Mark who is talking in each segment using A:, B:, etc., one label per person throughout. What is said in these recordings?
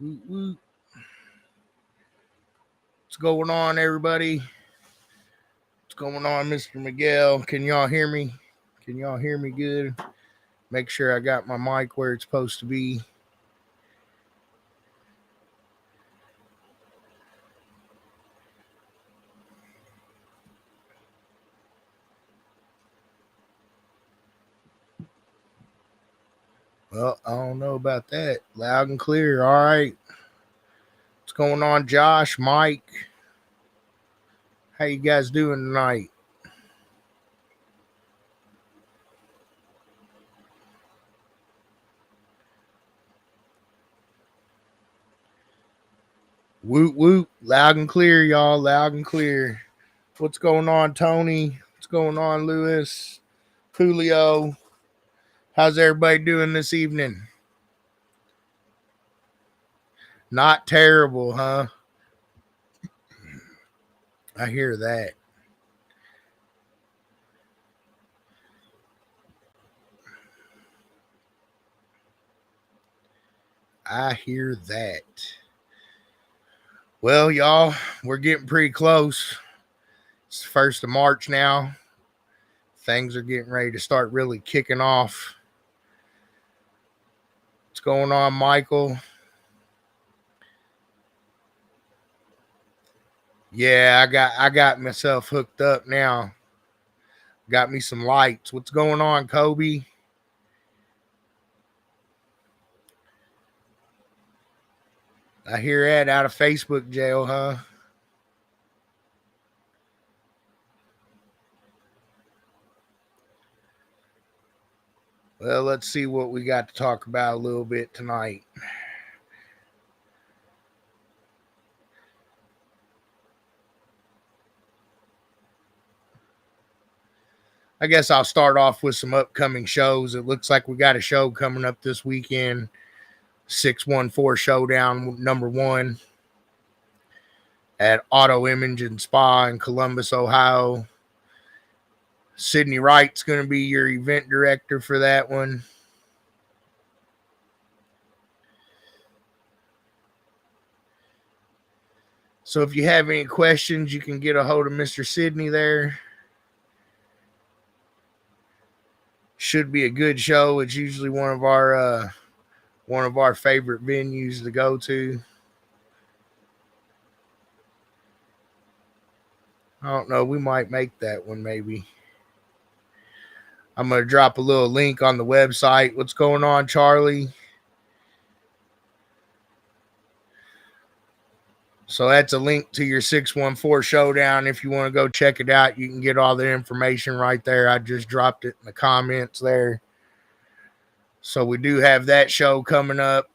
A: Woot, woot. What's going on, everybody? What's going on, Mr. Miguel? Can y'all hear me? Can y'all hear me good? Make sure I got my mic where it's supposed to be. Well, I don't know about that. Loud and clear. All right. What's going on, Josh, Mike? How you guys doing tonight? Woot woot. Loud and clear, y'all. Loud and clear. What's going on, Tony? What's going on, Lewis? Julio? How's everybody doing this evening? Not terrible, huh? I hear that. I hear that. Well, y'all, we're getting pretty close. It's the 1st of March now. Things are getting ready to start really kicking off. What's going on, Michael? Yeah, I got myself hooked up now. Got me some lights. What's going on, Kobe? I hear that out of Facebook jail, huh? Well, let's see what we got to talk about a little bit tonight. I guess I'll start off with some upcoming shows. It looks like we got a show coming up this weekend. 614 Showdown #1 at Auto Image and Spa in Columbus, Ohio. Sydney Wright's going to be your event director for that one. So if you have any questions, you can get a hold of Mr. Sydney there. Should be a good show. It's usually one of our favorite venues to go to. I don't know. We might make that one maybe. I'm going to drop a little link on the website. What's going on, Charlie? So that's a link to your 614 Showdown. If you want to go check it out, you can get all the information right there. I just dropped it in the comments there. So we do have that show coming up.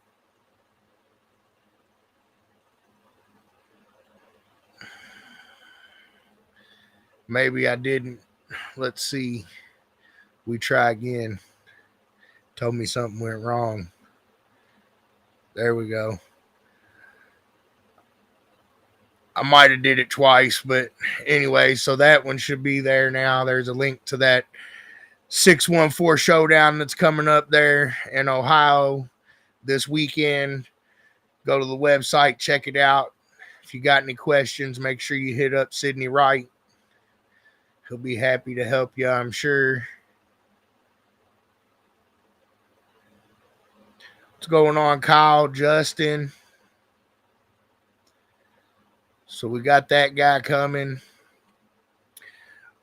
A: Maybe I didn't. Let's see. We try again. Told me something went wrong. There we go. I might have did it twice, but anyway, so that one should be there now. There's a link to that 614 Showdown that's coming up there in Ohio this weekend. Go to the website, check it out. If you got any questions, make sure you hit up Sydney Wright. He'll be happy to help you, I'm sure. What's going on, Kyle, Justin? So we got that guy coming.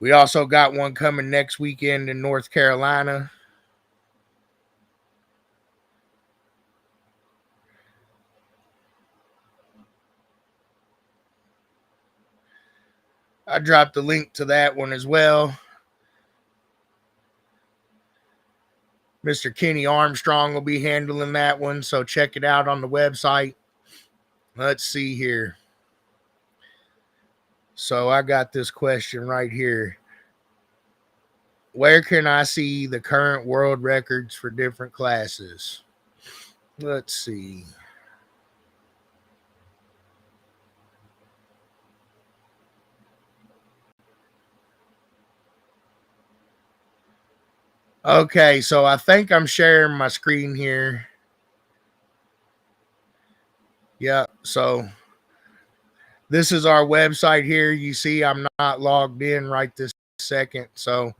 A: We also got one coming next weekend in North Carolina. I dropped the link to that one as well. Mr. Kenny Armstrong will be handling that one, so check it out on the website. Let's see here. So I got this question right here. Where can I see the current world records for different classes? Let's see. Okay, so I think I'm sharing my screen here. Yeah, so this is our website here. You see, I'm not logged in right this second. So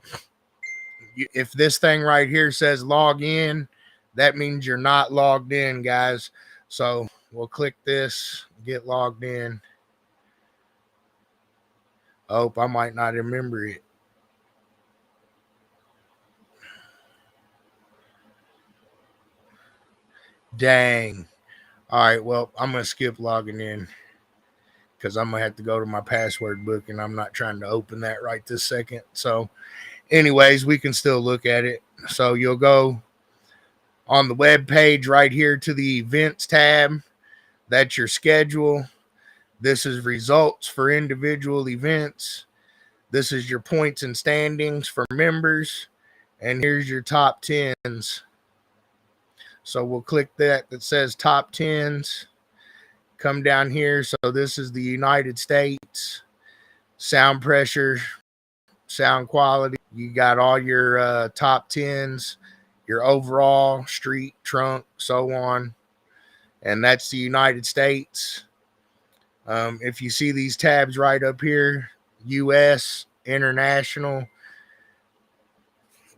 A: if this thing right here says log in, that means you're not logged in, guys. So we'll click this, get logged in. Oh, I might not remember it. Dang. All right, well, I'm going to skip logging in because I'm going to have to go to my password book and I'm not trying to open that right this second. So, anyways, we can still look at it. So, you'll go on the web page right here to the events tab. That's your schedule. This is results for individual events. This is your points and standings for members. And here's your top 10s. So we'll click that says top 10s. Come down here. So this is the United States. Sound pressure, sound quality. You got all your top 10s, your overall, street, trunk, so on. And that's the United States. If you see these tabs right up here, US, international,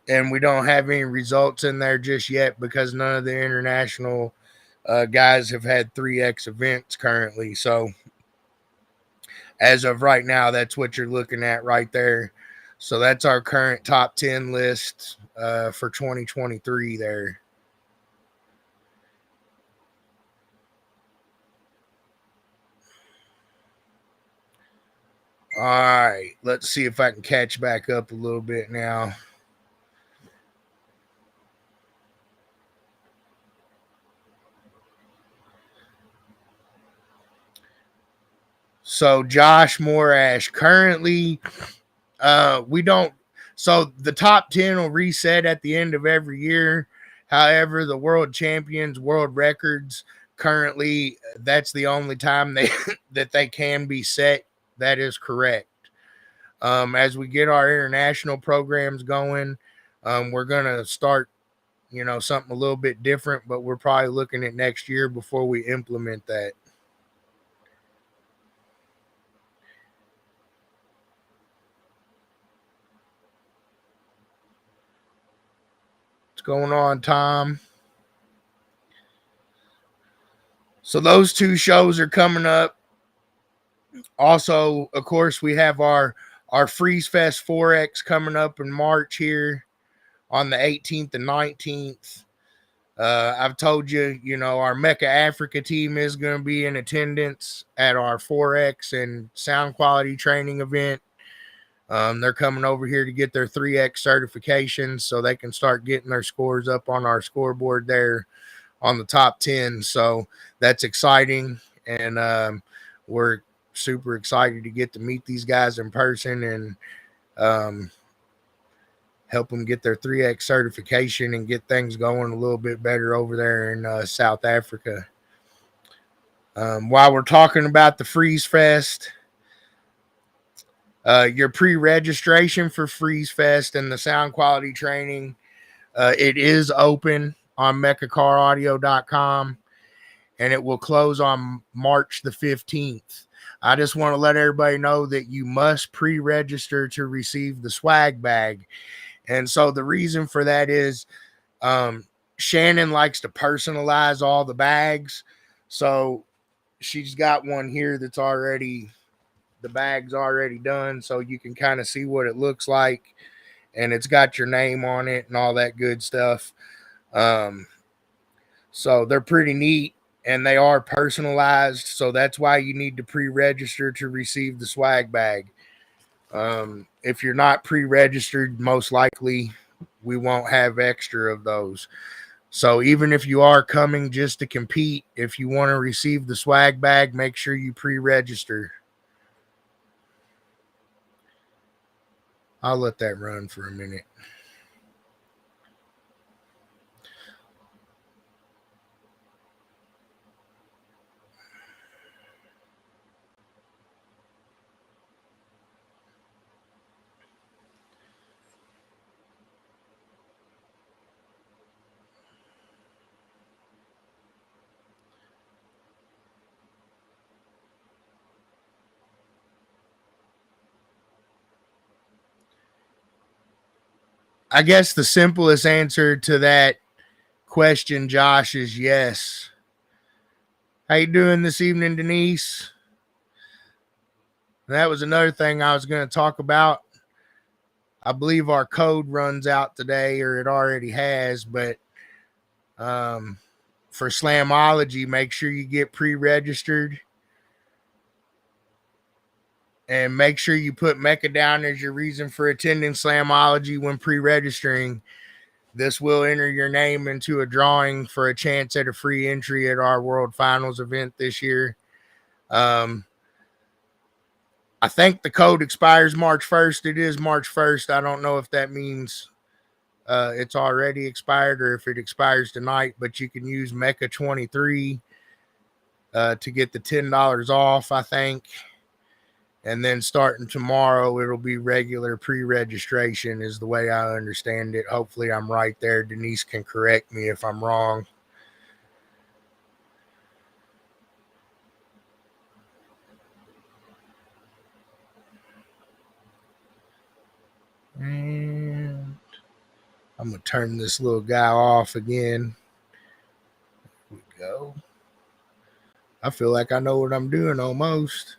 A: and we don't have any results in there just yet because none of the international guys have had 3X events currently. So as of right now, that's what you're looking at right there. So that's our current top 10 list for 2023 there. All right, let's see if I can catch back up a little bit now. So Josh Morash currently we don't. So the top 10 will reset at the end of every year. However, the world champions, world records, currently, that's the only time they that they can be set. That is correct. As we get our international programs going, we're gonna start, something a little bit different. But we're probably looking at next year before we implement that. What's going on, Tom? So those two shows are coming up. Also, of course, we have our Freeze Fest 4X coming up in March here on the 18th and 19th. I've told you, our MECA Africa team is going to be in attendance at our 4X and sound quality training event. They're coming over here to get their 3X certifications so they can start getting their scores up on our scoreboard there on the top 10. So that's exciting. And we're super excited to get to meet these guys in person and help them get their 3X certification and get things going a little bit better over there in South Africa. While we're talking about the Freeze Fest, your pre-registration for Freeze Fest and the sound quality training, it is open on mecacaraudio.com and it will close on March the 15th. I just want to let everybody know that you must pre-register to receive the swag bag. And so the reason for that is Shannon likes to personalize all the bags. So she's got one here that's already, the bag's already done. So you can kind of see what it looks like. And it's got your name on it and all that good stuff. So they're pretty neat and they are personalized. So that's why you need to pre-register to receive the swag bag. If you're not pre-registered, most likely we won't have extra of those. So even if you are coming just to compete, if you want to receive the swag bag, make sure you pre-register. I'll let that run for a minute. I guess the simplest answer to that question, Josh, is yes. How you doing this evening, Denise? That was another thing I was going to talk about. I believe our code runs out today, or it already has, but for Slamology, make sure you get pre-registered. And make sure you put MECA down as your reason for attending Slamology when pre-registering. This will enter your name into a drawing for a chance at a free entry at our World Finals event this year. I think the code expires March 1st. It is March 1st. I don't know if that means it's already expired or if it expires tonight, but you can use MECA 23 to get the $10 off, I think. And then starting tomorrow, it'll be regular pre-registration is the way I understand it. Hopefully I'm right there. Denise can correct me if I'm wrong. And I'm going to turn this little guy off again. Here we go. I feel like I know what I'm doing almost.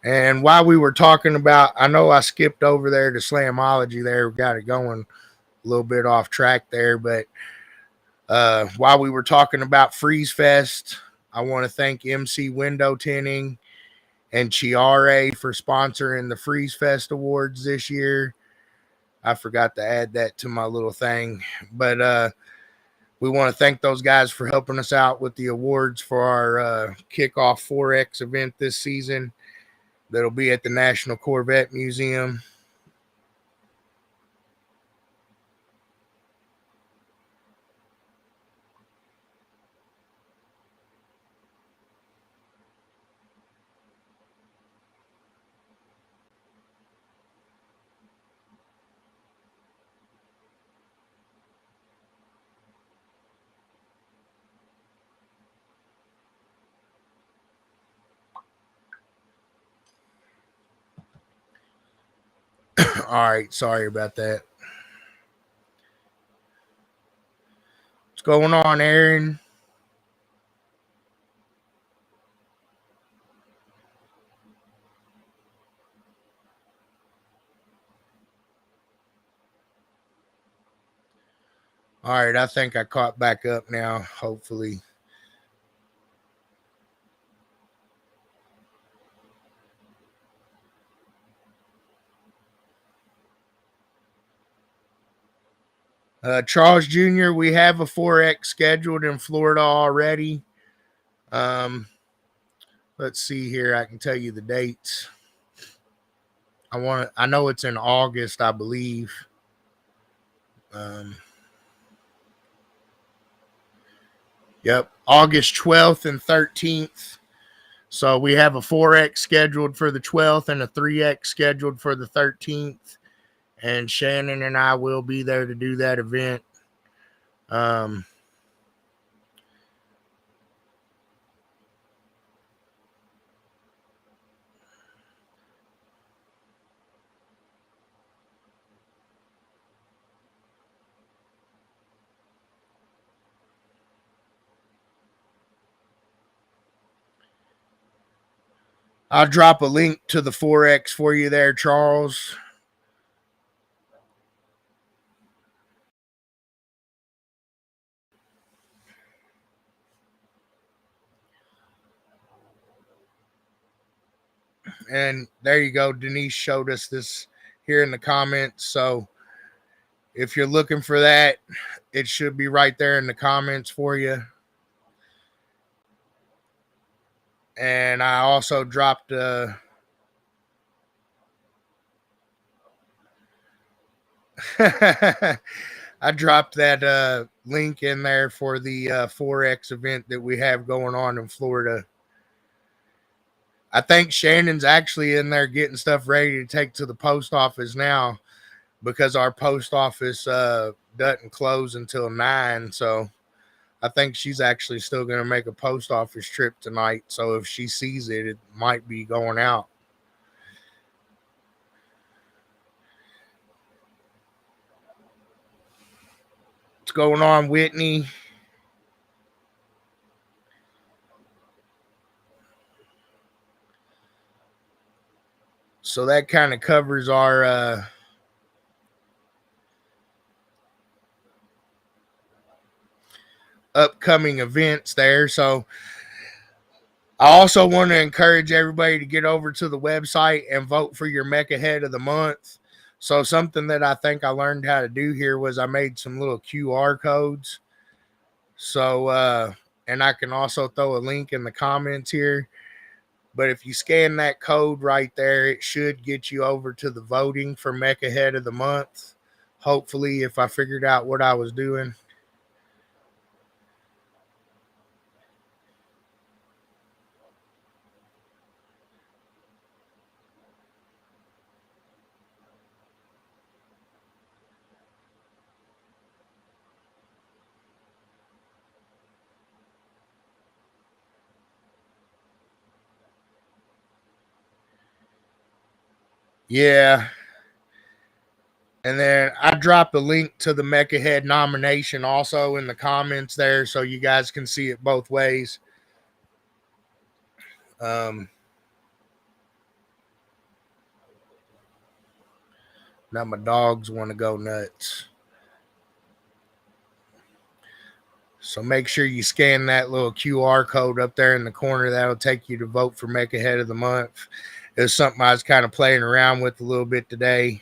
A: And while we were talking about, I know I skipped over there to Slamology there. We got it going a little bit off track there. But while we were talking about Freeze Fest, I want to thank MC Window Tinting and Chiare for sponsoring the Freeze Fest Awards this year. I forgot to add that to my little thing. But we want to thank those guys for helping us out with the awards for our kickoff 4X event this season. That'll be at the National Corvette Museum. All right, sorry about that. What's going on, Aaron? All right, I think I caught back up now, hopefully. Charles Jr., we have a 4X scheduled in Florida already. Let's see here. I can tell you the dates. I know it's in August, I believe. Yep, August 12th and 13th. So we have a 4X scheduled for the 12th and a 3X scheduled for the 13th. And Shannon and I will be there to do that event. I'll drop a link to the 4X for you there, Charles. And there you go. Denise showed us this here in the comments. So if you're looking for that, it should be right there in the comments for you. And I also dropped I dropped that link in there for the 4X event that we have going on in Florida. I think Shannon's actually in there getting stuff ready to take to the post office now because our post office doesn't close until 9. So I think she's actually still going to make a post office trip tonight. So if she sees it, it might be going out. What's going on, Whitney? So that kind of covers our upcoming events there. So I also want to encourage everybody to get over to the website and vote for your MECA Head of the Month. So something that I think I learned how to do here was I made some little QR codes. So and I can also throw a link in the comments here. But if you scan that code right there, it should get you over to the voting for MECA Head of the Month. Hopefully, if I figured out what I was doing. Yeah. And then I dropped a link to the MECA Head nomination also in the comments there so you guys can see it both ways. Now my dogs want to go nuts. So make sure you scan that little QR code up there in the corner. That'll take you to vote for MECA Head of the Month. It was something I was kind of playing around with a little bit today.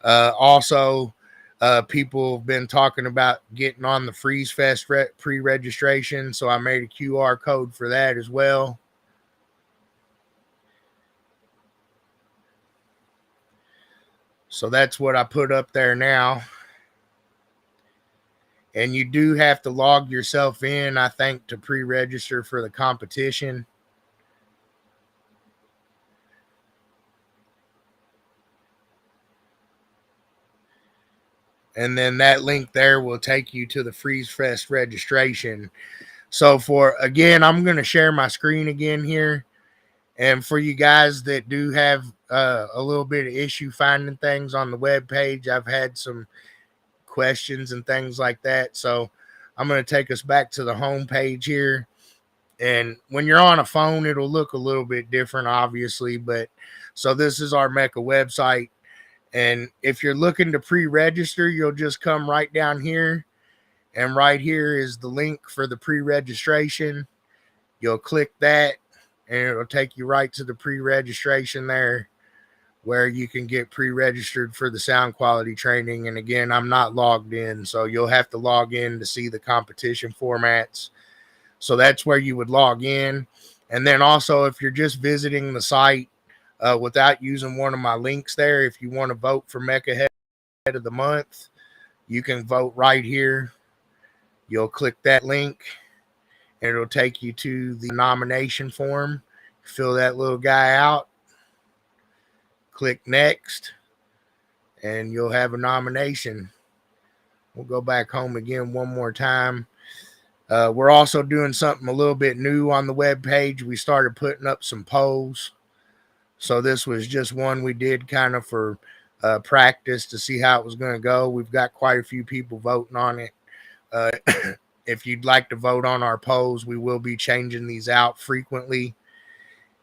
A: Also, people have been talking about getting on the Freeze Fest pre-registration, so I made a QR code for that as well. So that's what I put up there now. And you do have to log yourself in, I think, to pre-register for the competition. And then that link there will take you to the Freeze Fest registration. So again, I'm going to share my screen again here. And for you guys that do have a little bit of issue finding things on the web page, I've had some questions and things like that. So I'm going to take us back to the home page here. And when you're on a phone, it'll look a little bit different, obviously. But so this is our MECA website. And if you're looking to pre-register, you'll just come right down here. And right here is the link for the pre-registration. You'll click that and it'll take you right to the pre-registration there where you can get pre-registered for the sound quality training. And again, I'm not logged in, so you'll have to log in to see the competition formats. So that's where you would log in. And then also, if you're just visiting the site without using one of my links there, if you want to vote for MECA Head of the Month, you can vote right here. You'll click that link and it'll take you to the nomination form. Fill that little guy out. Click next and you'll have a nomination. We'll go back home again one more time. We're also doing something a little bit new on the web page. We started putting up some polls. So this was just one we did kind of for practice to see how it was going to go. We've got quite a few people voting on it. If you'd like to vote on our polls, we will be changing these out frequently.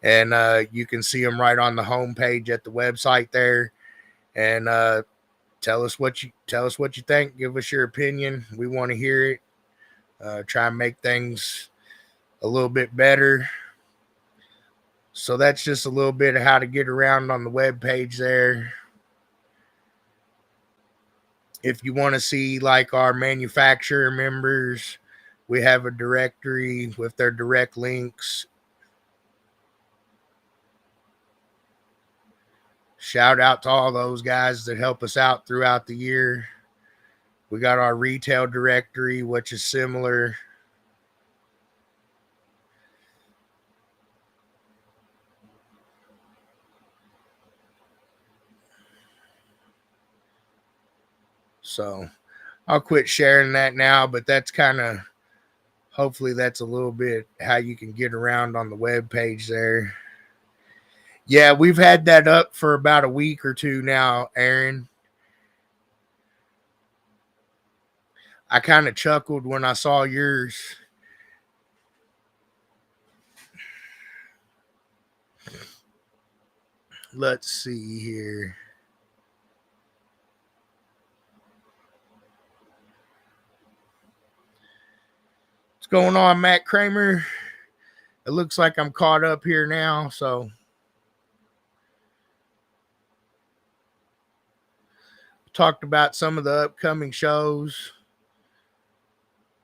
A: And you can see them right on the homepage at the website there. And tell us what you think. Give us your opinion. We want to hear it. Try and make things a little bit better. So that's just a little bit of how to get around on the web page there. If you want to see like our manufacturer members, we have a directory with their direct links. Shout out to all those guys that help us out throughout the year. We got our retail directory, which is similar. So I'll quit sharing that now, but that's kind of, hopefully that's a little bit how you can get around on the web page there. Yeah, we've had that up for about a week or two now, Aaron. I kind of chuckled when I saw yours. Let's see here. What's going on, Matt Kramer? It looks like I'm caught up here now, so talked about some of the upcoming shows.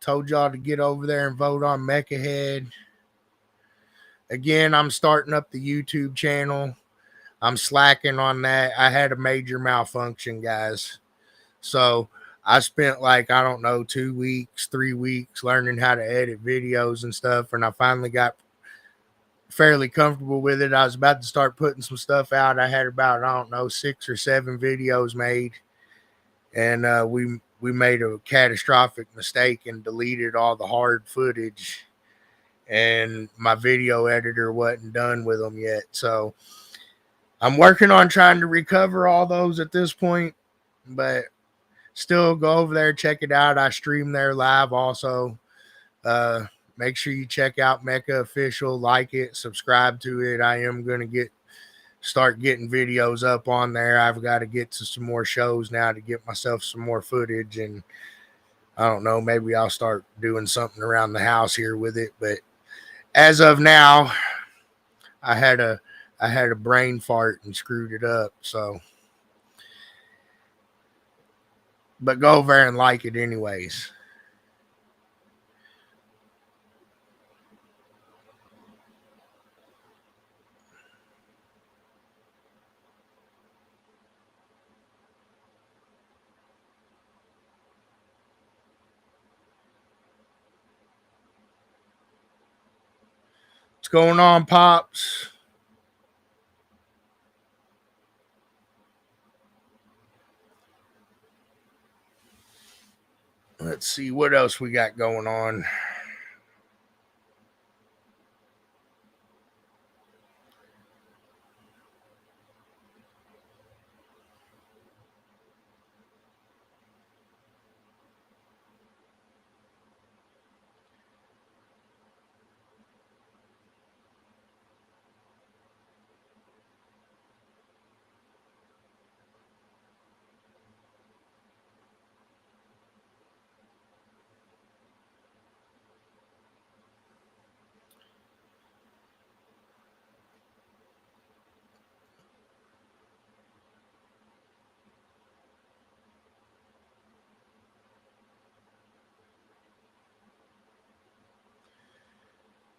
A: Told y'all to get over there and vote on MECA Head. Again, I'm starting up the YouTube channel. I'm slacking on that. I had a major malfunction, guys. So I spent like, I don't know, 2 weeks, 3 weeks learning how to edit videos and stuff. And I finally got fairly comfortable with it. I was about to start putting some stuff out. I had about, I don't know, 6 or 7 videos made. And we made a catastrophic mistake and deleted all the hard footage. And my video editor wasn't done with them yet. So I'm working on trying to recover all those at this point. But still, go over there, check it out. I stream there live also. Make sure you check out MECA Official, like it, subscribe to it. I am going to start getting videos up on there. I've got to get to some more shows now to get myself some more footage, and I don't know, maybe I'll start doing something around the house here with it. But as of now, I had a brain fart and screwed it up. So, but go over there and like it anyways. What's going on, Pops? Let's see what else we got going on.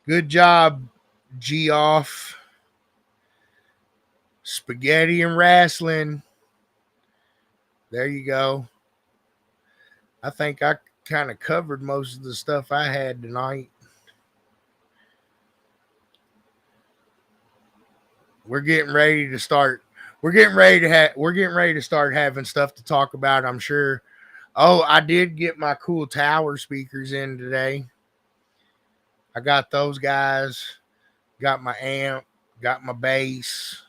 A: Good job, Geoff. Spaghetti and wrestling. There you go. I think I kind of covered most of the stuff I had tonight. We're getting ready to start. We're getting ready to start having stuff to talk about, I'm sure. Oh, I did get my cool tower speakers in today. I got those guys. Got my amp. Got my bass.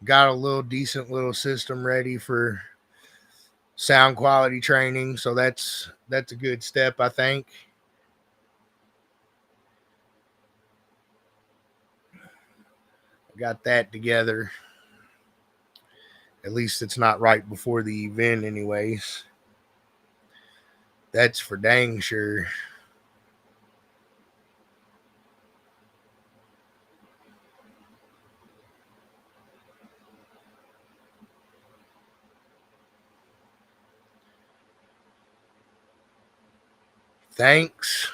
A: Got a little decent little system ready for sound quality training. So that's a good step, I think. Got that together. At least it's not right before the event, anyways. That's for dang sure. Thanks.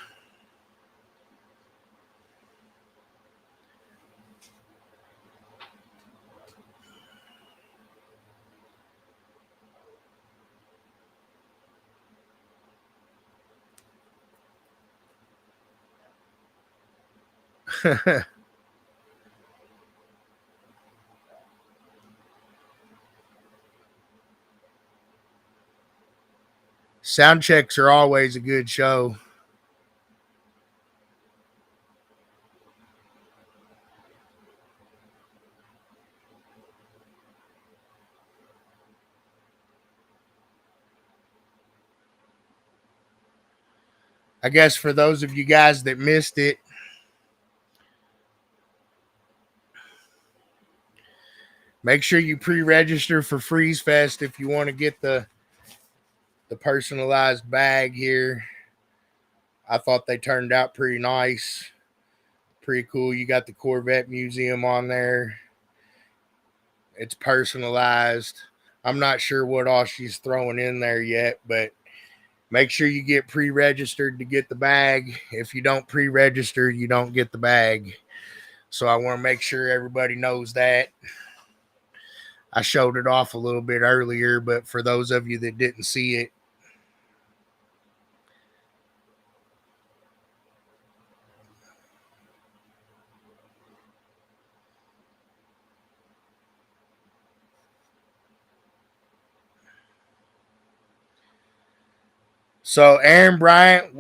A: Sound checks are always a good show. I guess for those of you guys that missed it, make sure you pre-register for Freeze Fest if you want to get the personalized bag here. I thought they turned out pretty nice, pretty cool. You got the Corvette Museum on there. It's personalized. I'm not sure what all she's throwing in there yet, but make sure you get pre-registered to get the bag. If you don't pre-register, you don't get the bag. So I want to make sure everybody knows that. I showed it off a little bit earlier, but for those of you that didn't see it, so Aaron Bryant,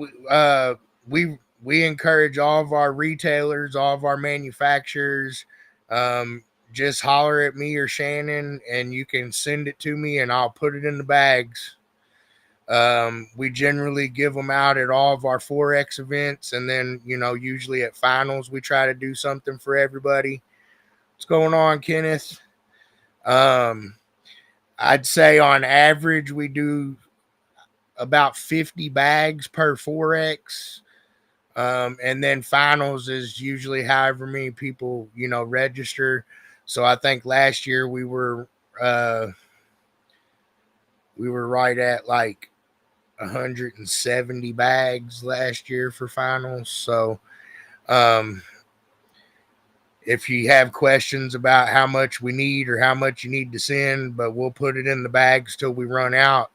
A: we encourage all of our retailers, all of our manufacturers, um, just holler at me or Shannon, and you can send it to me, and I'll put it in the bags. We generally give them out at all of our Forex events, and then usually at finals we try to do something for everybody. What's going on, Kenneth? Um, I'd say on average we do about 50 bags per Forex. And then finals is usually however many people, register. So I think last year we were right at like 170 bags last year for finals. So um, if you have questions about how much we need or how much you need to send, but we'll put it in the bags till we run out.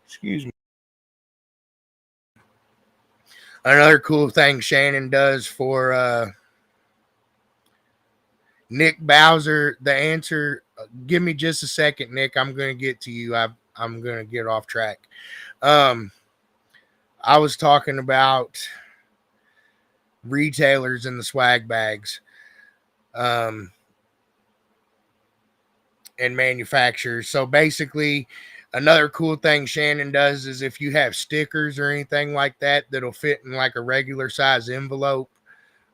A: Excuse me. Another cool thing Shannon does for Nick Bowser, the answer. Give me just a second, Nick. I'm going to get to you. I'm going to get off track. Um, I was talking about retailers and the swag bags, and manufacturers. So basically, another cool thing Shannon does is if you have stickers or anything like that that'll fit in like a regular size envelope.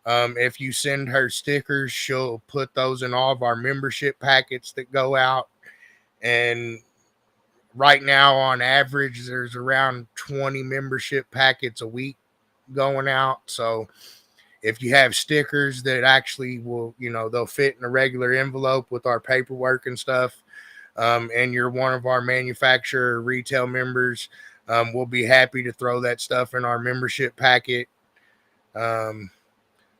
A: If you send her stickers, she'll put those in all of our membership packets that go out. And right now, on average, there's around 20 membership packets a week going out. So if you have stickers that actually will, they'll fit in a regular envelope with our paperwork and stuff, and you're one of our manufacturer retail members, we'll be happy to throw that stuff in our membership packet.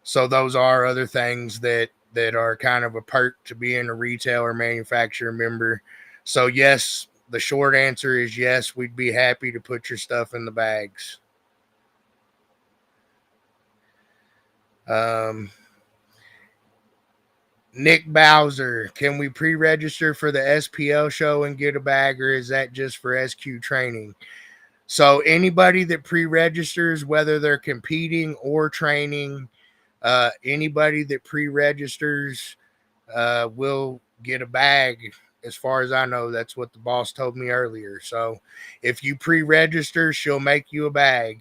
A: So those are other things that are kind of a perk to being a retail or manufacturer member. So yes, the short answer is yes, we'd be happy to put your stuff in the bags. Um, Nick Bowser, can we pre-register for the SPL show and get a bag, or is that just for SQ training? So anybody that pre-registers, whether they're competing or training, anybody that pre-registers will get a bag. As far as I know, that's what the boss told me earlier. So if you pre-register, she'll make you a bag.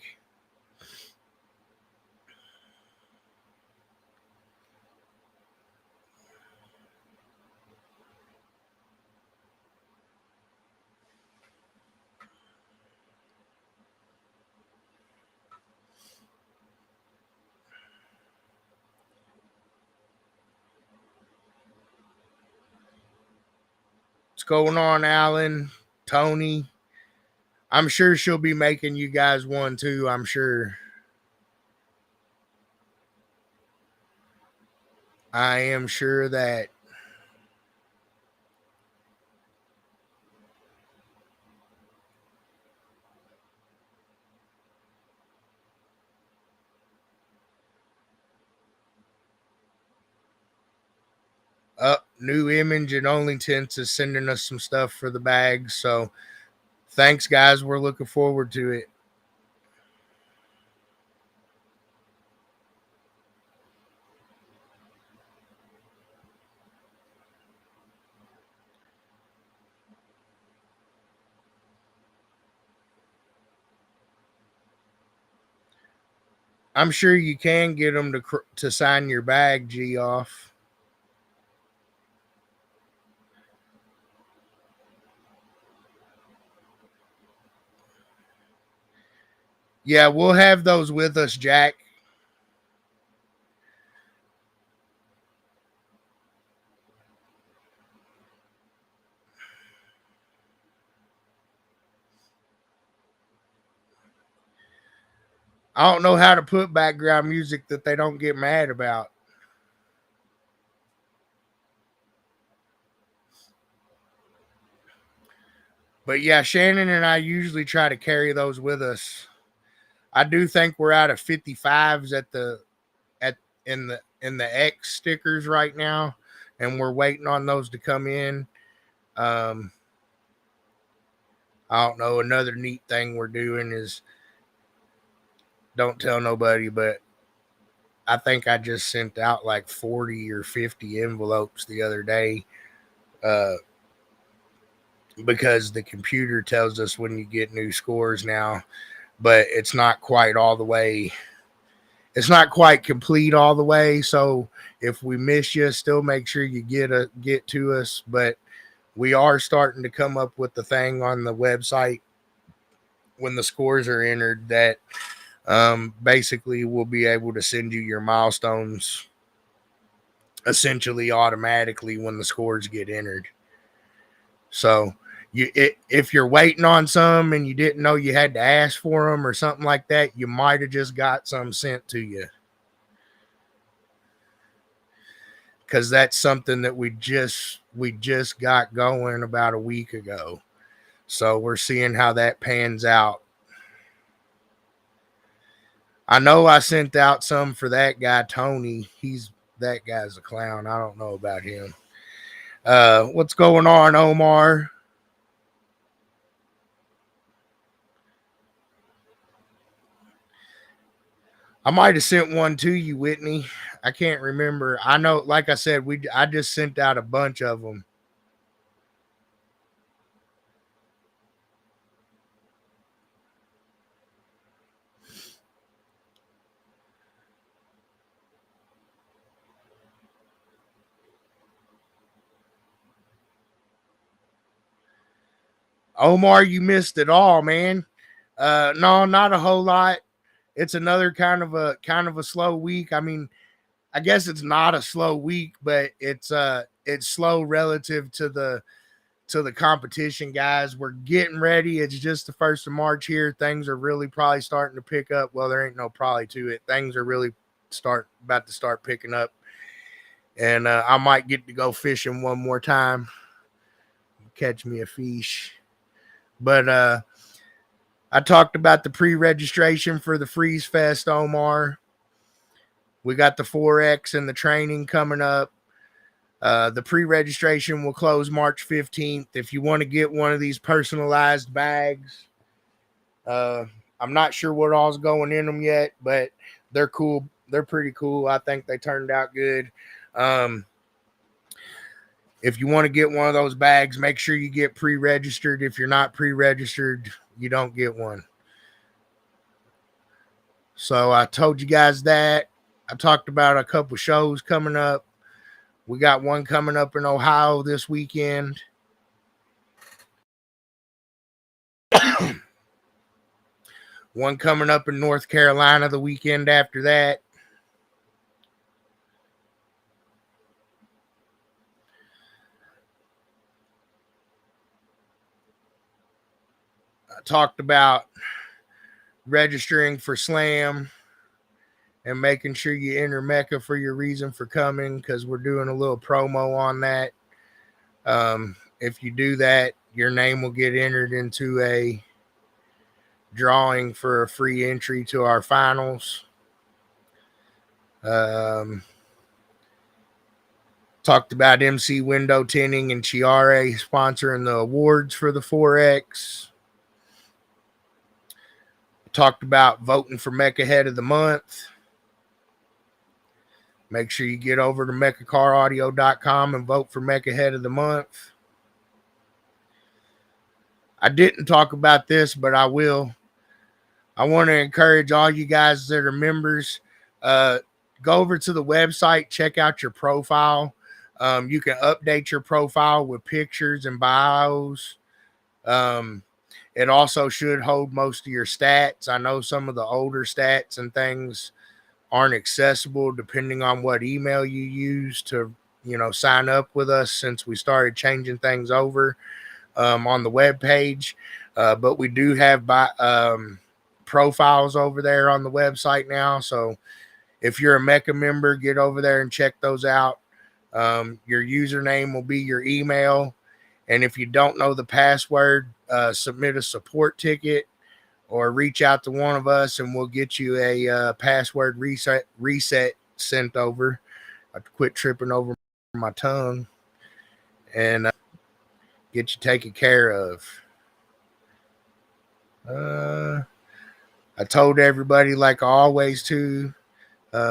A: What's going on, Alan? Tony? I'm sure she'll be making you guys one too. I'm sure. I am sure that. New image and only Tints is sending us some stuff for the bags. So thanks, guys. We're looking forward to it. I'm sure you can get them to sign your bag, G off. Yeah, we'll have those with us, Jack. I don't know how to put background music that they don't get mad about. But yeah, Shannon and I usually try to carry those with us. I do think we're out of 55s at in the X stickers right now, and we're waiting on those to come in. Um, I don't know. Another neat thing we're doing is, don't tell nobody, but I think I just sent out like 40 or 50 envelopes the other day, uh, because the computer tells us when you get new scores now, but it's not quite all the way. It's not quite complete all the way. So if we miss you, still make sure you get to us. But we are starting to come up with the thing on the website when the scores are entered that basically we'll be able to send you your milestones essentially automatically when the scores get entered. So if you're waiting on some and you didn't know you had to ask for them or something like that, you might have just got some sent to you, because that's something that we just got going about a week ago. So we're seeing how that pans out. I know I sent out some for that guy Tony. That guy's a clown. I don't know about him. What's going on, Omar? I might have sent one to you, Whitney. I can't remember. I know, like I said, I just sent out a bunch of them. Omar, you missed it all, man. No, not a whole lot. It's another kind of a slow week. I mean, I guess it's not a slow week, but it's slow relative to the competition, guys. We're getting ready. It's just the 1st of March here. Things are really probably starting to pick up. Well, there ain't no probably to it. Things are really about to start picking up, and I might get to go fishing one more time, catch me a fish. But I talked about the pre-registration for the Freeze Fest, Omar. We got the 4X and the training coming up. The pre-registration will close March 15th. If you want to get one of these personalized bags, I'm not sure what all's going in them yet, but they're cool. They're pretty cool. I think they turned out good. Um, if you want to get one of those bags, make sure you get pre-registered. If you're not pre-registered, you don't get one. So I told you guys that. I talked about a couple shows coming up. We got one coming up in Ohio this weekend. One coming up in North Carolina the weekend after that. I talked about registering for Slam and making sure you enter MECA for your reason for coming, because we're doing a little promo on that. If you do that, your name will get entered into a drawing for a free entry to our finals. Talked about MC Window Tinting and Chiare sponsoring the awards for the 4X. Talked about voting for MECA Head of the Month. Make sure you get over to mechacaraudio.com and vote for MECA Head of the Month. I didn't talk about this, but I will. I want to encourage all you guys that are members, uh, go over to the website, check out your profile. You can update your profile with pictures and bios. Um, it also should hold most of your stats. I know some of the older stats and things aren't accessible depending on what email you use to, sign up with us since we started changing things over on the web page. But we do have profiles over there on the website now. So if you're a MECA member, get over there and check those out. Your username will be your email. And if you don't know the password, submit a support ticket or reach out to one of us and we'll get you a password reset sent over. I quit tripping over my tongue and get you taken care of. I told everybody, like I always to,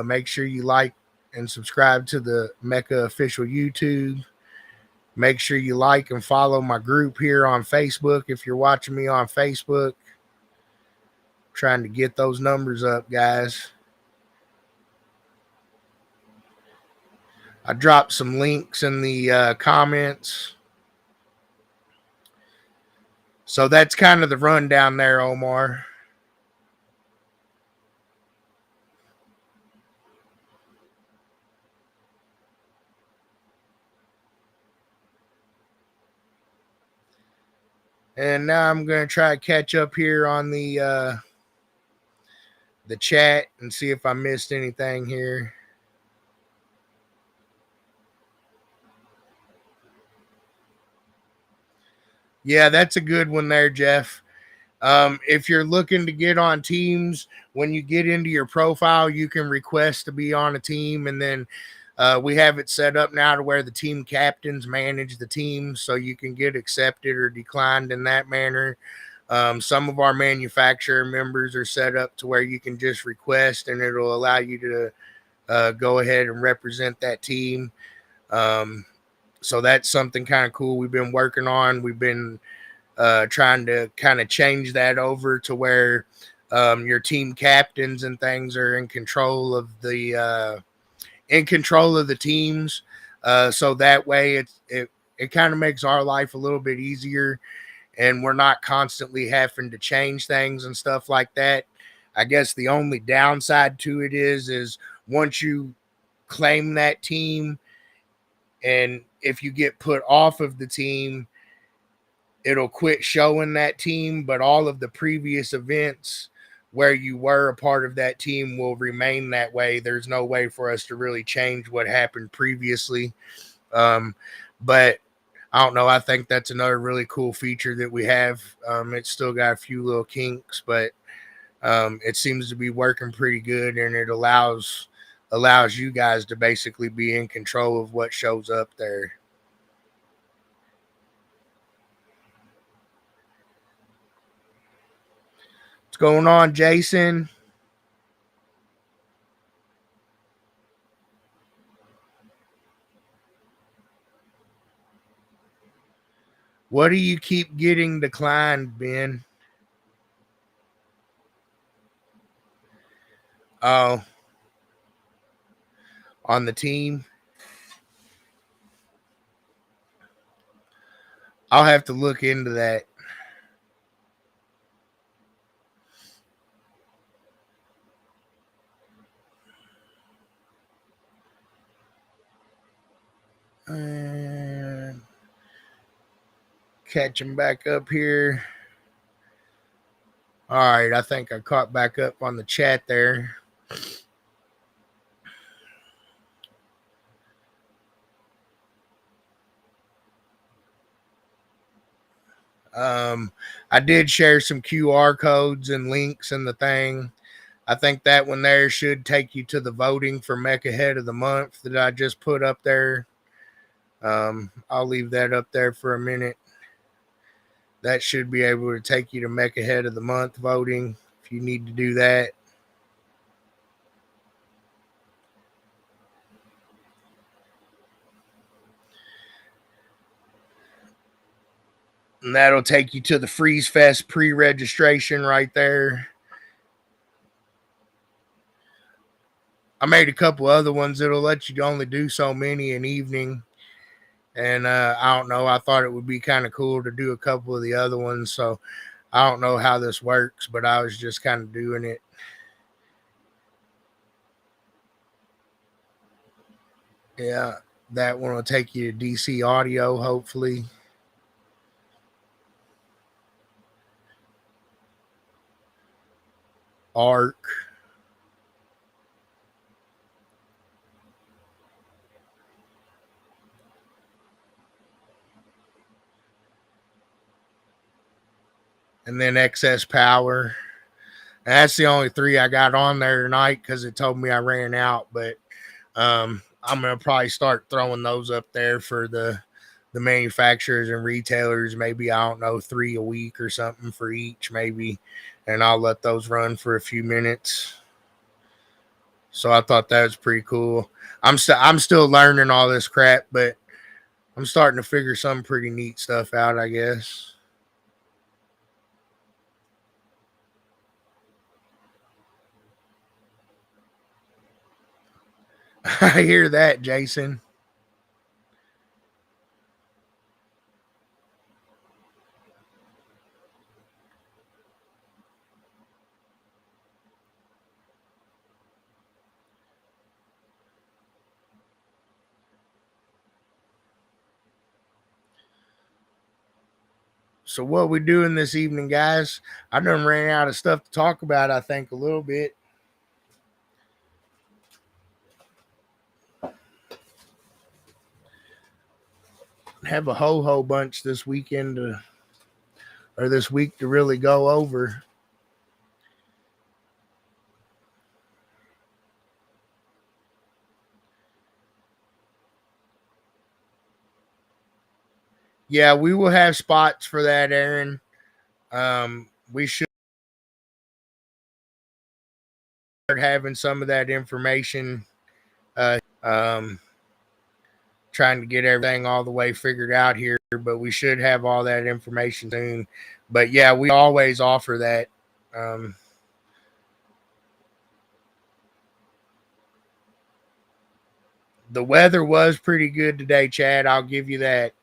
A: make sure you like and subscribe to the MECA official YouTube. Make sure you like and follow my group here on Facebook if you're watching me on Facebook. Trying to get those numbers up, guys. I dropped some links in the comments. So that's kind of the rundown there, Omar. And now I'm going to try to catch up here on the chat and see if I missed anything here. Yeah, that's a good one there, Jeff. If you're looking to get on teams, when you get into your profile, you can request to be on a team, and then we have it set up now to where the team captains manage the team, so you can get accepted or declined in that manner. Some of our manufacturer members are set up to where you can just request, and it'll allow you to go ahead and represent that team. So that's something kind of cool we've been working on. We've been trying to kind of change that over to where your team captains and things are in control of the teams. So that way it kind of makes our life a little bit easier, and we're not constantly having to change things and stuff like that. I guess the only downside to it is once you claim that team, and if you get put off of the team, it'll quit showing that team, but all of the previous events where you were a part of that team will remain that way. There's no way for us to really change what happened previously. But I don't know. I think that's another really cool feature that we have. It's still got a few little kinks, but it seems to be working pretty good, and it allows you guys to basically be in control of what shows up there. What's going on, Jason? What do you keep getting declined, Ben? Oh, on the team? I'll have to look into that. And catching back up here. All right, I think I caught back up on the chat there. I did share some QR codes and links in the thing. I think that one there should take you to the voting for MECA Head of the Month that I just put up there. I'll leave that up there for a minute. That should be able to take you to MECA Head of the Month voting if you need to do that. And that'll take you to the Freeze Fest pre-registration right there. I made a couple other ones that'll let you only do so many an evening. And I don't know. I thought it would be kind of cool to do a couple of the other ones. So I don't know how this works, but I was just kind of doing it. Yeah, that one will take you to DC audio, hopefully. Arc. And then excess power. And that's the only three I got on there tonight because it told me I ran out. But I'm gonna probably start throwing those up there for the manufacturers and retailers. Maybe I don't know 3 a week or something for each, maybe, and I'll let those run for a few minutes. So I thought that was pretty cool. I'm still learning all this crap, but I'm starting to figure some pretty neat stuff out, I guess. I hear that, Jason. So what we doing this evening, guys? I done ran out of stuff to talk about. I think a little bit. Have a ho bunch this weekend or this week to really go over. Yeah, we will have spots for that, Aaron. We should start having some of that information. Trying to get everything all the way figured out here, but we should have all that information soon. But yeah, we always offer that. Um, the weather was pretty good today, Chad. I'll give you that.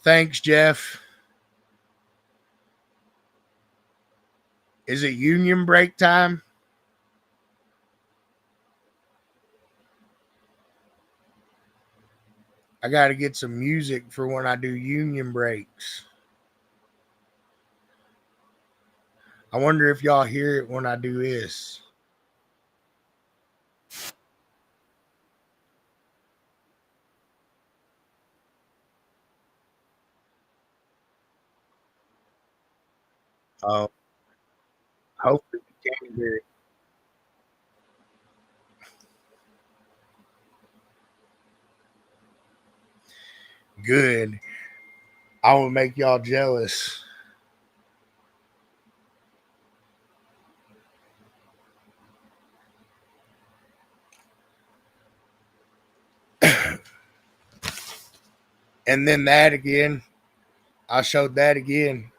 A: Thanks, Jeff. Is it union break time? I got to get some music for when I do union breaks. I wonder if y'all hear it when I do this. Oh, hopefully you can hear it. Good. I will make y'all jealous. And then that again. I showed that again.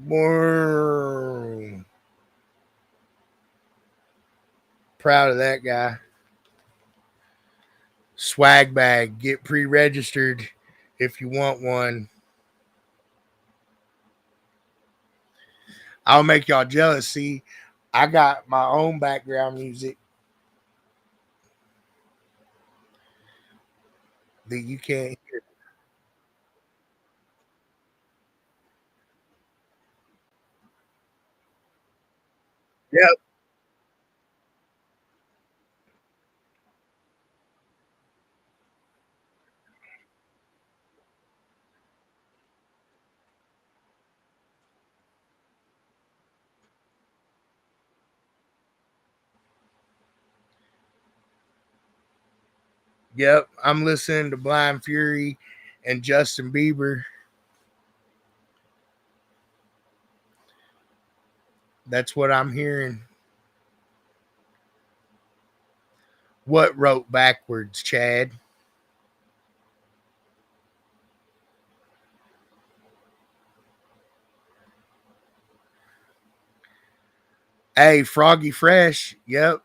A: More proud of that guy. Swag bag. Get pre-registered if you want one. I'll make y'all jealous. See, I got my own background music that you can't hear. Yep. Yep. I'm listening to Blind Fury and Justin Bieber. That's what I'm hearing. What wrote backwards, Chad? Hey, Froggy Fresh. Yep.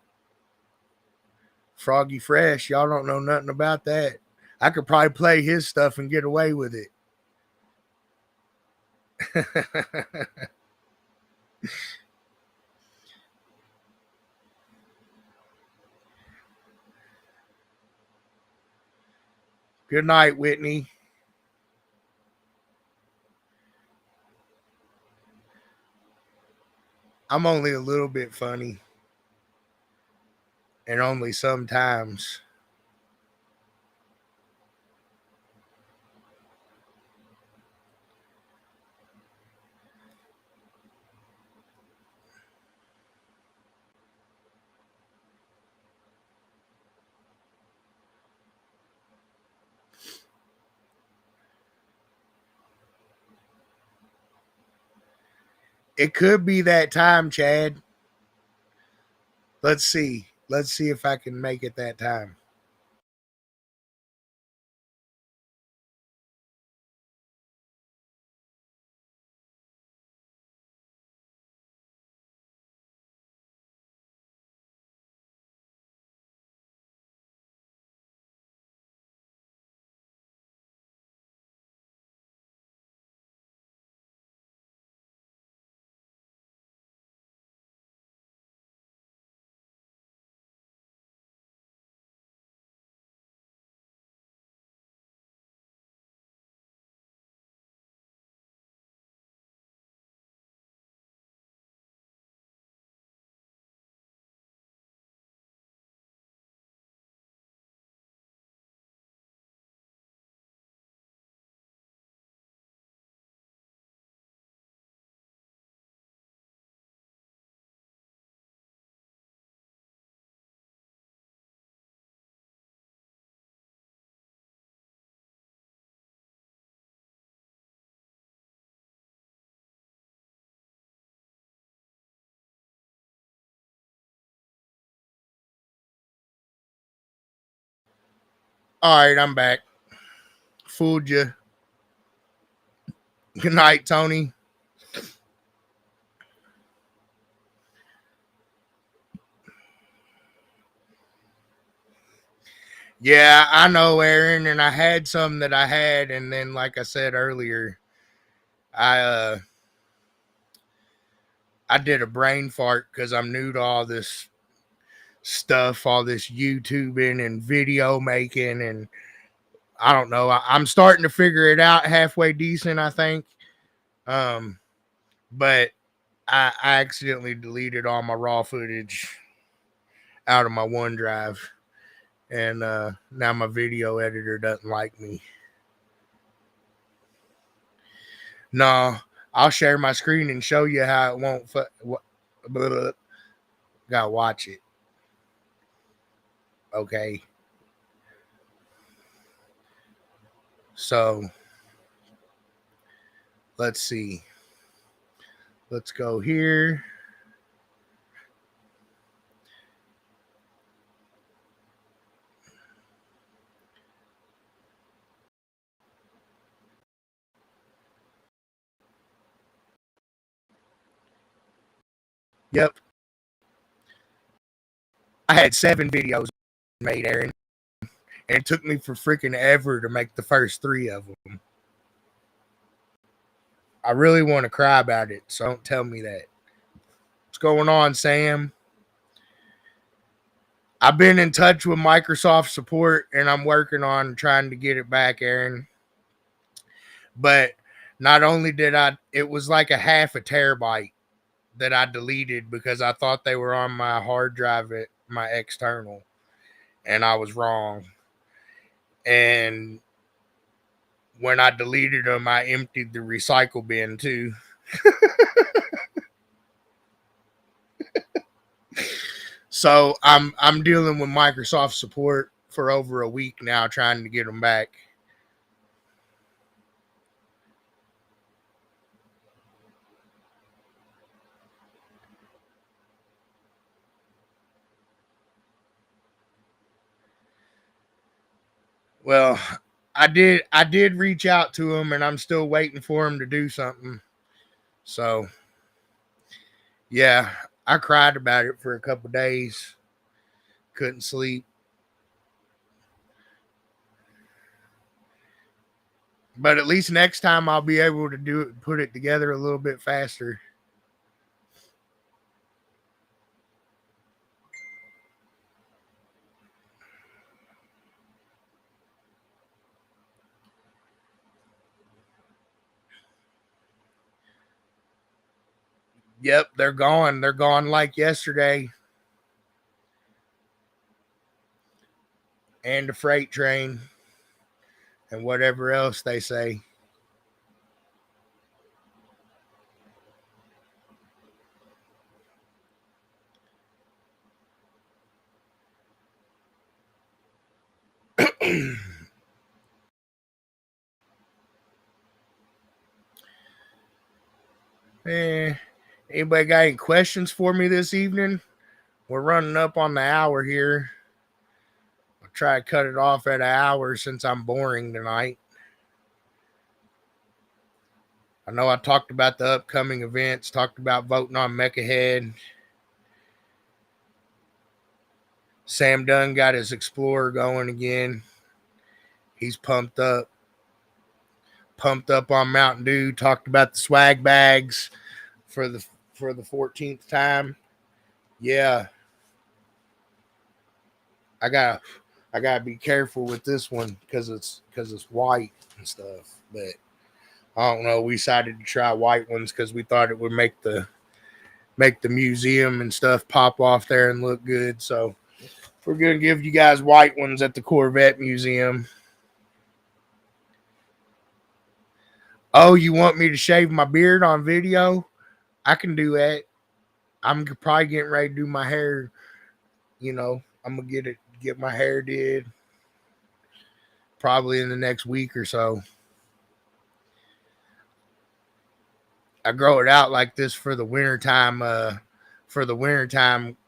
A: Froggy Fresh. Y'all don't know nothing about that. I could probably play his stuff and get away with it. Good night, Whitney. I'm only a little bit funny, and only sometimes. It could be that time, Chad. Let's see. Let's see if I can make it that time. All right, I'm back. Fooled you. Good night, Tony. Yeah, I know, Aaron, and I had some that I had, and then, like I said earlier, I uh I did a brain fart because I'm new to all this stuff, all this YouTubing and video making, and I don't know. I'm starting to figure it out halfway decent, I think. Um, but I accidentally deleted all my raw footage out of my OneDrive, and now my video editor doesn't like me. No, I'll share my screen and show you how it won't. Gotta watch it. Okay. So let's see. Let's go here. Yep. I had 7 videos made, Aaron, and it took me for freaking ever to make the first 3 of them. I really want to cry about it, so don't tell me that. What's going on, Sam? I've been in touch with Microsoft support, and I'm working on trying to get it back, Aaron. But not only did it was like a half a terabyte that I deleted because I thought they were on my hard drive at my external, and I was wrong. And when I deleted them, I emptied the recycle bin too. So I'm dealing with Microsoft support for over a week now, trying to get them back. Well, I did reach out to him, and I'm still waiting for him to do something. So yeah, I cried about it for a couple days. Couldn't sleep. But at least next time I'll be able to do it, put it together a little bit faster. Yep, they're gone. They're gone like yesterday. And the freight train and whatever else they say. Anybody got any questions for me this evening? We're running up on the hour here. I'll try to cut it off at an hour since I'm boring tonight. I know I talked about the upcoming events, talked about voting on MECA Head. Sam Dunn got his Explorer going again. He's pumped up. Pumped up on Mountain Dew. Talked about the swag bags for the 14th time. Yeah. I gotta be careful with this one because it's white and stuff. But I don't know. We decided to try white ones because we thought it would make the museum and stuff pop off there and look good. So we're gonna give you guys white ones at the Corvette Museum. Oh, you want me to shave my beard on video? I can do that. I'm probably getting ready to do my hair. You know, I'm gonna get my hair did probably in the next week or so. I grow it out like this for the winter time.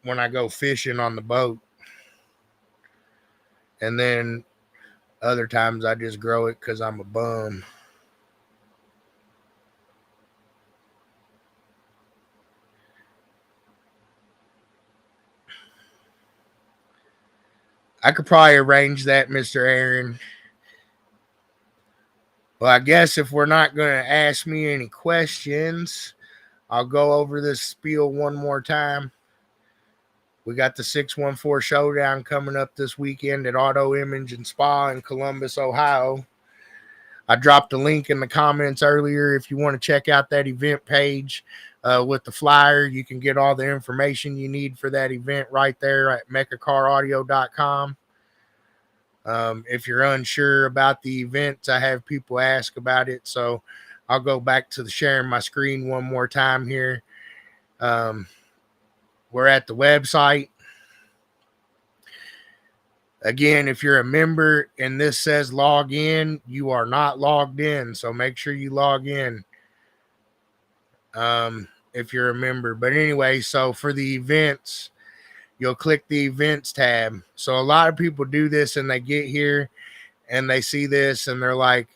A: When I go fishing on the boat, and then other times I just grow it because I'm a bum. I could probably arrange that, Mr. Aaron. Well, I guess if we're not going to ask me any questions, I'll go over this spiel one more time. We got the 614 Showdown coming up this weekend at Auto Image and Spa in Columbus, Ohio. I dropped a link in the comments earlier. If you want to check out that event page with the flyer, you can get all the information you need for that event right there at mecacaraudio.com. If you're unsure about the events, I have people ask about it. So I'll go back to the sharing my screen one more time here. We're at the website. Again, if you're a member and this says log in, you are not logged in. So make sure you log in if you're a member. But anyway, so for the events, you'll click the events tab. So a lot of people do this and they get here and they see this and they're like,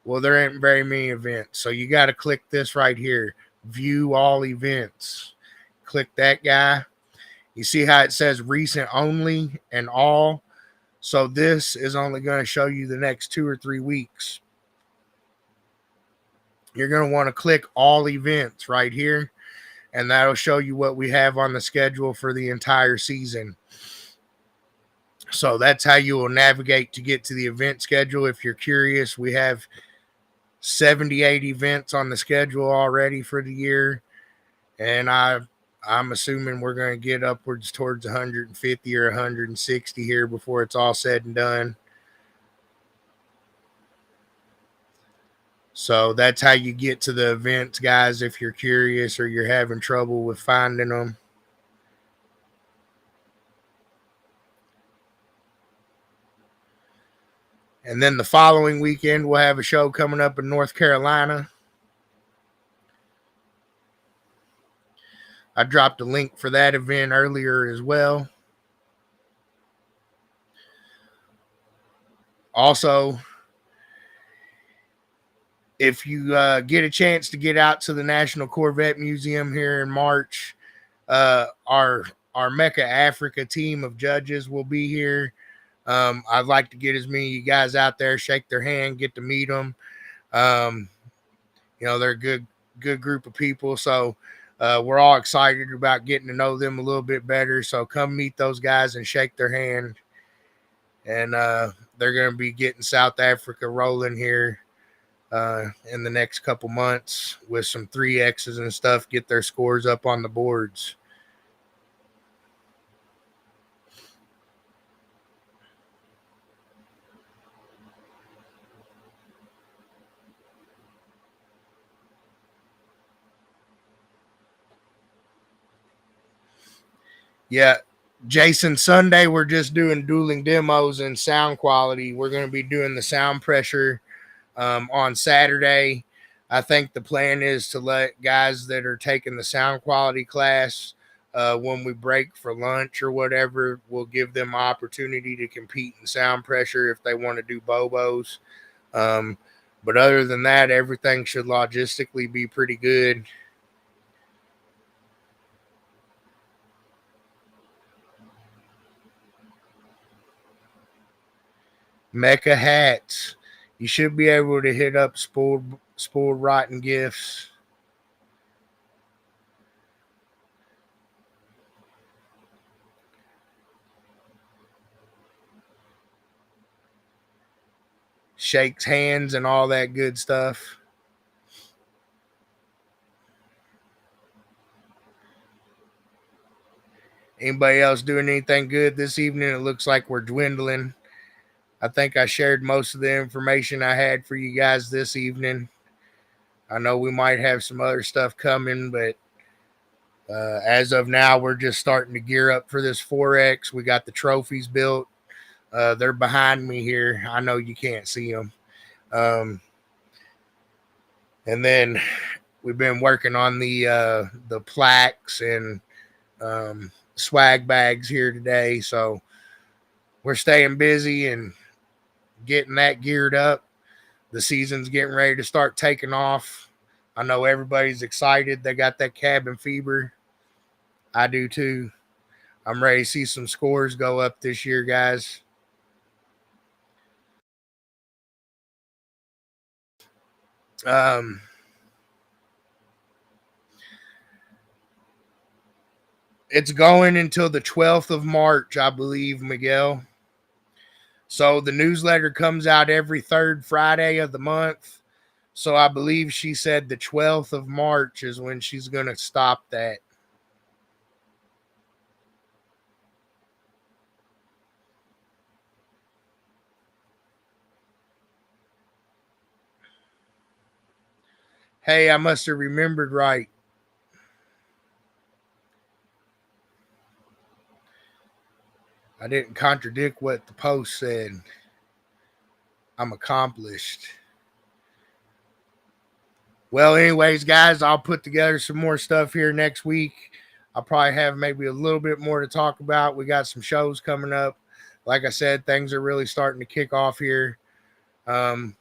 A: well, there ain't very many events. So you got to click this right here, view all events. Click that guy. You see how it says recent only and all. So this is only going to show you the next 2 or 3 weeks. You're going to want to click all events right here, and that'll show you what we have on the schedule for the entire season. So that's how you will navigate to get to the event schedule. If you're curious, we have 78 events on the schedule already for the year, and I'm assuming we're going to get upwards towards 150 or 160 here before it's all said and done. So that's how you get to the events, guys, if you're curious or you're having trouble with finding them. And then the following weekend, we'll have a show coming up in North Carolina. I dropped a link for that event earlier as well. Also, if you get a chance to get out to the National Corvette Museum here in March, Our MECA Africa team of judges will be here. I'd like to get as many of you guys out there, shake their hand, get to meet them. They're a good group of people. So we're all excited about getting to know them a little bit better. So come meet those guys and shake their hand. And they're going to be getting South Africa rolling here in the next couple months with some 3Xs and stuff, get their scores up on the boards. Yeah, Jason, Sunday we're just doing dueling demos and sound quality. We're going to be doing the sound pressure on Saturday. I think the plan is to let guys that are taking the sound quality class, when we break for lunch or whatever, we'll give them opportunity to compete in sound pressure if they want to do bobos. But other than that, everything should logistically be pretty good. MECA hats. You should be able to hit up spoiled rotten gifts. Shakes hands and all that good stuff. Anybody else doing anything good this evening? It looks like we're dwindling. I think I shared most of the information I had for you guys this evening. I know we might have some other stuff coming, but as of now, we're just starting to gear up for this 4X. We got the trophies built. They're behind me here. I know you can't see them. And then we've been working on the plaques and swag bags here today. So we're staying busy and getting that geared up. The season's getting ready to start taking off. I know everybody's excited. They got that cabin fever. I do too. I'm ready to see some scores go up this year, guys. It's going until the 12th of March, I believe, Miguel. So the newsletter comes out every third Friday of the month. So I believe she said the 12th of March is when she's going to stop that. Hey, I must have remembered right. I didn't contradict what the post said. I'm accomplished. Well, anyways, guys, I'll put together some more stuff here next week. I'll probably have maybe a little bit more to talk about. We got some shows coming up. Like I said, things are really starting to kick off here. When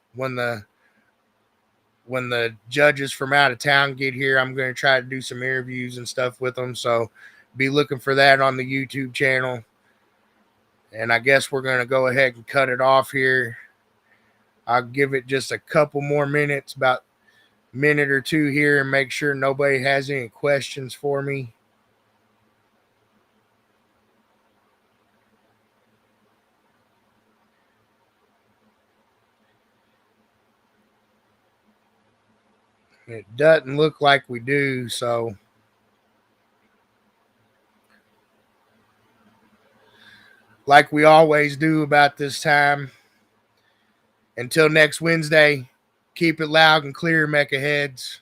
A: the judges from out of town get here, I'm going to try to do some interviews and stuff with them. So be looking for that on the YouTube channel. And I guess we're going to go ahead and cut it off here. I'll give it just a couple more minutes, about a minute or two here, and make sure nobody has any questions for me. It doesn't look like we do, so like we always do about this time. Until next Wednesday, keep it loud and clear, Mecha heads.